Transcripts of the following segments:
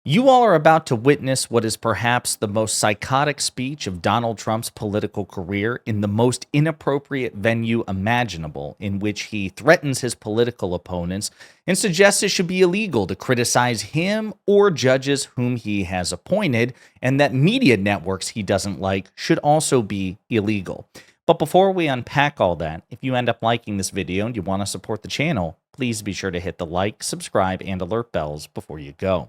You all are about to witness what is perhaps the most psychotic speech of Donald Trump's political career in the most inappropriate venue imaginable, in which he threatens his political opponents and suggests it should be illegal to criticize him or judges whom he has appointed, and that media networks he doesn't like should also be illegal. But before we unpack all that, if you end up liking this video and you want to support the channel, please be sure to hit the like, subscribe, and alert bells before you go.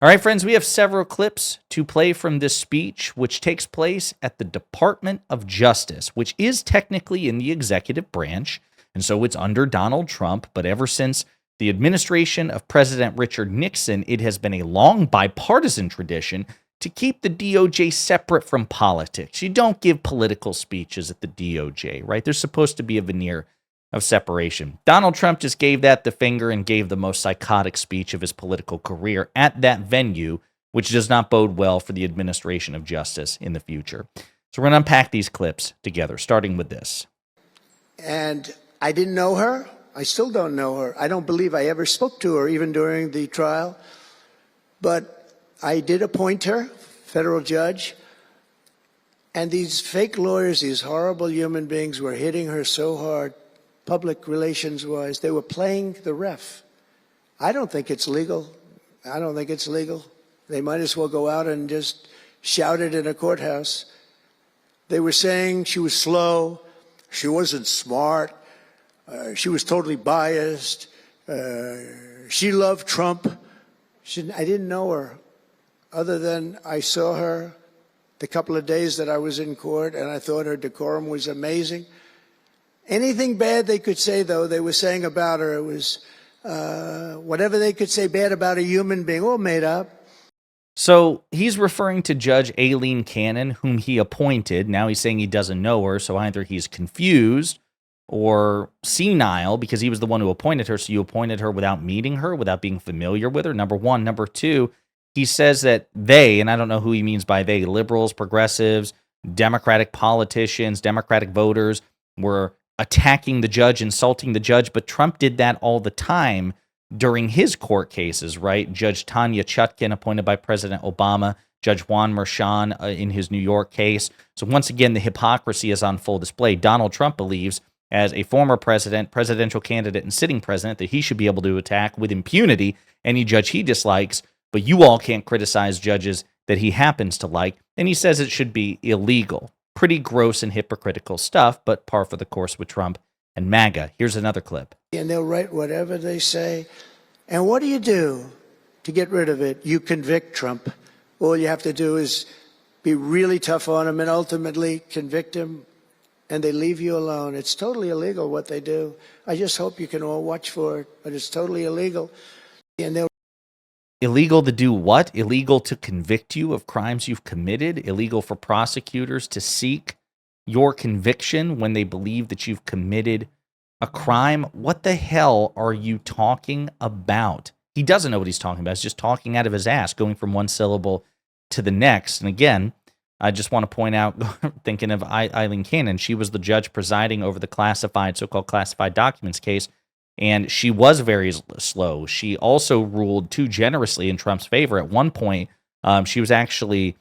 All right, friends, we have several clips to play from this speech, which takes place at the Department of Justice, which is technically in the executive branch, and so it's under Donald Trump. But ever since the administration of President Richard Nixon, it has been a long bipartisan tradition to keep the DOJ separate from politics. You don't give political speeches at the DOJ, right? There's supposed to be a veneer of separation. Donald Trump just gave that the finger and gave the most psychotic speech of his political career at that venue, which does not bode well for the administration of justice in the future. So we're going to unpack these clips together, starting with this. And I didn't know her. I still don't know her. I don't believe I ever spoke to her, even during the trial. But I did appoint her, federal judge. And these fake lawyers, these horrible human beings, were hitting her so hard, public relations-wise. They were playing the ref. I don't think it's legal. I don't think it's legal. They might as well go out and just shout it in a courthouse. They were saying she was slow, she wasn't smart, she was totally biased, she loved Trump. I didn't know her, other than I saw her the couple of days that I was in court, and I thought her decorum was amazing. Anything bad they could say, though, they were saying about her, it was whatever they could say bad about a human being, all made up. So he's referring to Judge Aileen Cannon, whom he appointed. Now he's saying he doesn't know her, so either he's confused or senile because he was the one who appointed her, so you appointed her without meeting her, without being familiar with her, number one. Number two, he says that they, and I don't know who he means by they, liberals, progressives, Democratic politicians, Democratic voters, were attacking the judge, insulting the judge, but Trump did that all the time during his court cases, right? Judge Tanya Chutkin, appointed by President Obama, Judge Juan Merchan in his New York case. So once again, the hypocrisy is on full display. Donald Trump believes, as a former president, presidential candidate, and sitting president, that he should be able to attack with impunity any judge he dislikes, but you all can't criticize judges that he happens to like, and he says it should be illegal. Pretty gross and hypocritical stuff, but par for the course with Trump and MAGA. Here's another clip. And they'll write whatever they say. And what do you do to get rid of it? You convict Trump. All you have to do is be really tough on him and ultimately convict him, and they leave you alone. It's totally illegal what they do. I just hope you can all watch for it, but it's totally illegal. And they'll Illegal to do what? Illegal to convict you of crimes you've committed? Illegal for prosecutors to seek your conviction when they believe that you've committed a crime? What the hell are you talking about? He doesn't know what he's talking about. He's just talking out of his ass, going from one syllable to the next. And again, I just want to point out, thinking of Aileen Cannon, she was the judge presiding over the so-called classified documents case, and she was very slow. She also ruled too generously in Trump's favor. At one point, she was actually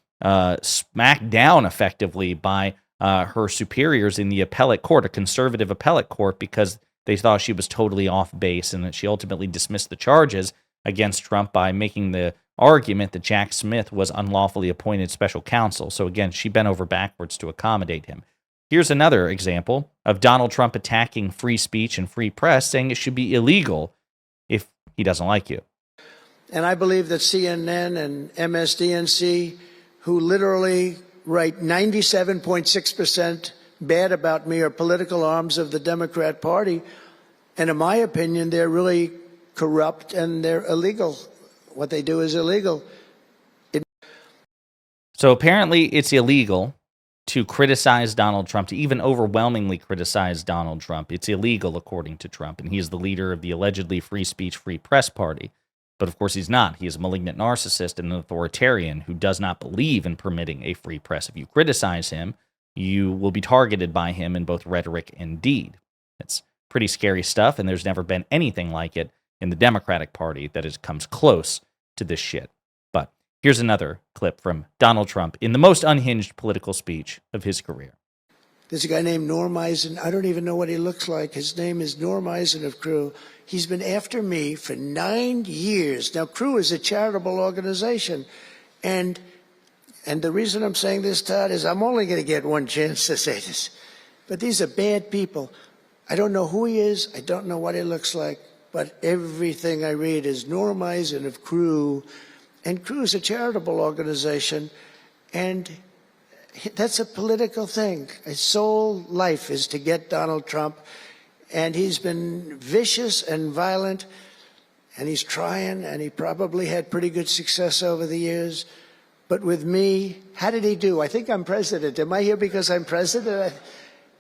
smacked down effectively by her superiors in the appellate court, a conservative appellate court, because they thought she was totally off base, and that she ultimately dismissed the charges against Trump by making the argument that Jack Smith was unlawfully appointed special counsel. So again, she bent over backwards to accommodate him. Here's another example of Donald Trump attacking free speech and free press, saying it should be illegal if he doesn't like you. And I believe that CNN and MSDNC, who literally write 97.6% bad about me, are political arms of the Democrat Party. And in my opinion, they're really corrupt and they're illegal. What they do is illegal. So apparently it's illegal to criticize Donald Trump, to even overwhelmingly criticize Donald Trump. It's illegal, according to Trump, and he is the leader of the allegedly free speech, free press party. But of course he's not. He is a malignant narcissist and an authoritarian who does not believe in permitting a free press. If you criticize him, you will be targeted by him in both rhetoric and deed. It's pretty scary stuff, and there's never been anything like it in the Democratic Party that comes close to this shit. Here's another clip from Donald Trump in the most unhinged political speech of his career. There's a guy named Norm Eisen. I don't even know what he looks like. His name is Norm Eisen of Crew. He's been after me for 9 years. Now, Crew is a charitable organization. And the reason I'm saying this, Todd, is I'm only going to get one chance to say this. But these are bad people. I don't know who he is. I don't know what he looks like. But everything I read is Norm Eisen of Crew. And Crew is a charitable organization. And that's a political thing. His sole life is to get Donald Trump. And he's been vicious and violent. And he's trying, and he probably had pretty good success over the years. But with me, how did he do? I think I'm president. Am I here because I'm president?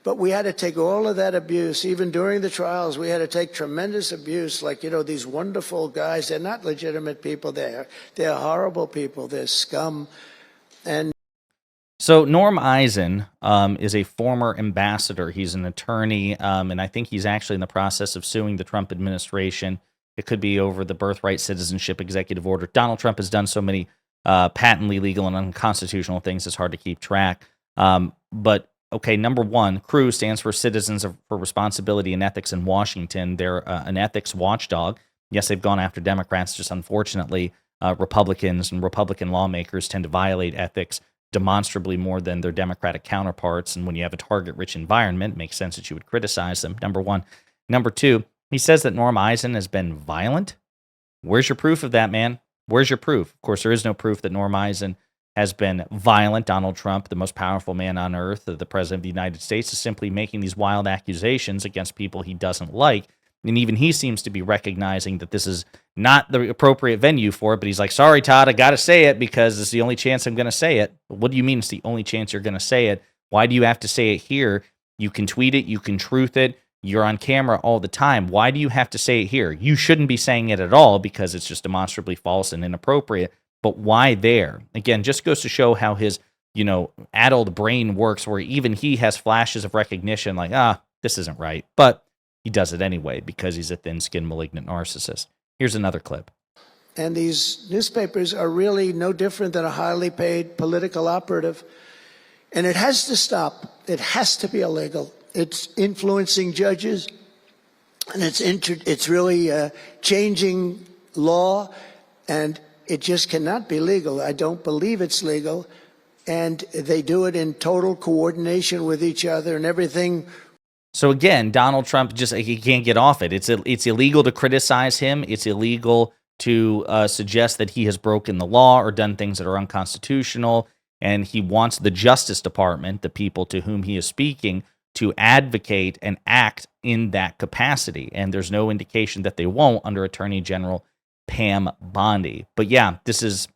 But we had to take all of that abuse. Even during the trials, we had to take tremendous abuse. Like, you know, these wonderful guys, they're not legitimate people. They're horrible people. They're scum. And so Norm Eisen is a former ambassador. He's an attorney, and I think he's actually in the process of suing the Trump administration. It could be over the birthright citizenship executive order. Donald Trump has done so many patently illegal and unconstitutional things, it's hard to keep track. But, okay, number one, CREW stands for Citizens for Responsibility and Ethics in Washington. They're an ethics watchdog. Yes, they've gone after Democrats, just unfortunately, Republicans and Republican lawmakers tend to violate ethics demonstrably more than their Democratic counterparts. And when you have a target-rich environment, it makes sense that you would criticize them, number one. Number two, he says that Norm Eisen has been violent. Where's your proof of that, man? Where's your proof? Of course, there is no proof that Norm Eisen has been violent. Donald Trump, the most powerful man on earth, the president of the United States, is simply making these wild accusations against people he doesn't like. And even he seems to be recognizing that this is not the appropriate venue for it. But he's like, sorry, Todd, I got to say it because it's the only chance I'm going to say it. But what do you mean it's the only chance you're going to say it? Why do you have to say it here? You can tweet it. You can truth it. You're on camera all the time. Why do you have to say it here? You shouldn't be saying it at all because it's just demonstrably false and inappropriate. But why there? Again, just goes to show how his, addled brain works, where even he has flashes of recognition like, this isn't right. But he does it anyway because he's a thin-skinned, malignant narcissist. Here's another clip. And these newspapers are really no different than a highly paid political operative. And it has to stop. It has to be illegal. It's influencing judges, and it's really changing law, and it just cannot be legal. I don't believe it's legal. And they do it in total coordination with each other and everything. So again, Donald Trump he can't get off it. It's illegal to criticize him. It's illegal to suggest that he has broken the law or done things that are unconstitutional. And he wants the Justice Department, the people to whom he is speaking, to advocate and act in that capacity. And there's no indication that they won't under Attorney General Pam Bondi. But yeah, it's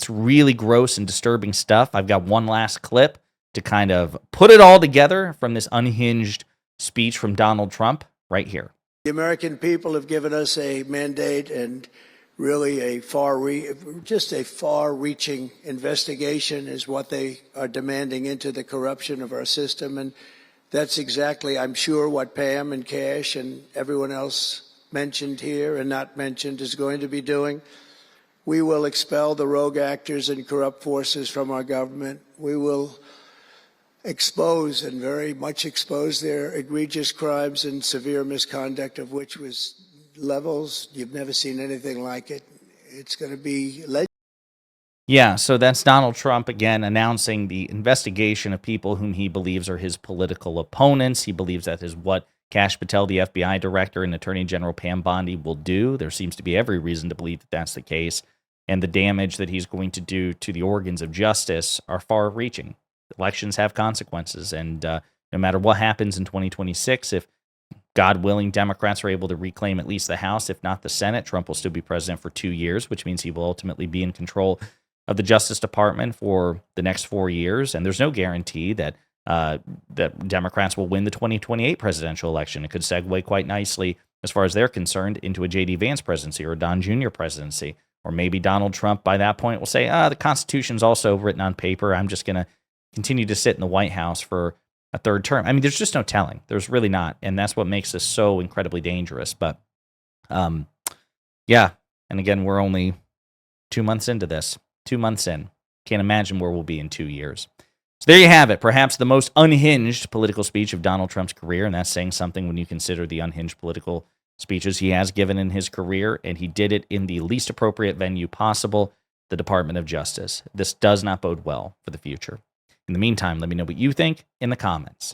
really gross and disturbing stuff. I've got one last clip to kind of put it all together from this unhinged speech from Donald Trump right here. The American people have given us a mandate and really just a far-reaching investigation is what they are demanding into the corruption of our system. And that's exactly, I'm sure, what Pam and Cash and everyone else mentioned here and not mentioned is going to be doing. We will expel the rogue actors and corrupt forces from our government. We will expose and very much expose their egregious crimes and severe misconduct, of which was levels you've never seen anything like it. It's going to be legendary. Yeah, so that's Donald Trump again announcing the investigation of people whom he believes are his political opponents. He believes that is what Kash Patel, the FBI director, and Attorney General Pam Bondi will do. There seems to be every reason to believe that that's the case. And the damage that he's going to do to the organs of justice are far-reaching. Elections have consequences, and no matter what happens in 2026, if, God willing, Democrats are able to reclaim at least the House, if not the Senate, Trump will still be president for 2 years, which means he will ultimately be in control of the Justice Department for the next 4 years. And there's no guarantee that that Democrats will win the 2028 presidential election. It could segue quite nicely, as far as they're concerned, into a J.D. Vance presidency or a Don Jr. presidency. Or maybe Donald Trump, by that point, will say, the Constitution's also written on paper. I'm just going to continue to sit in the White House for a third term. I mean, there's just no telling. There's really not. And that's what makes this so incredibly dangerous. But, yeah. And again, we're only 2 months into this. 2 months in. Can't imagine where we'll be in 2 years. So there you have it, perhaps the most unhinged political speech of Donald Trump's career, and that's saying something when you consider the unhinged political speeches he has given in his career, and he did it in the least appropriate venue possible, the Department of Justice. This does not bode well for the future. In the meantime, let me know what you think in the comments.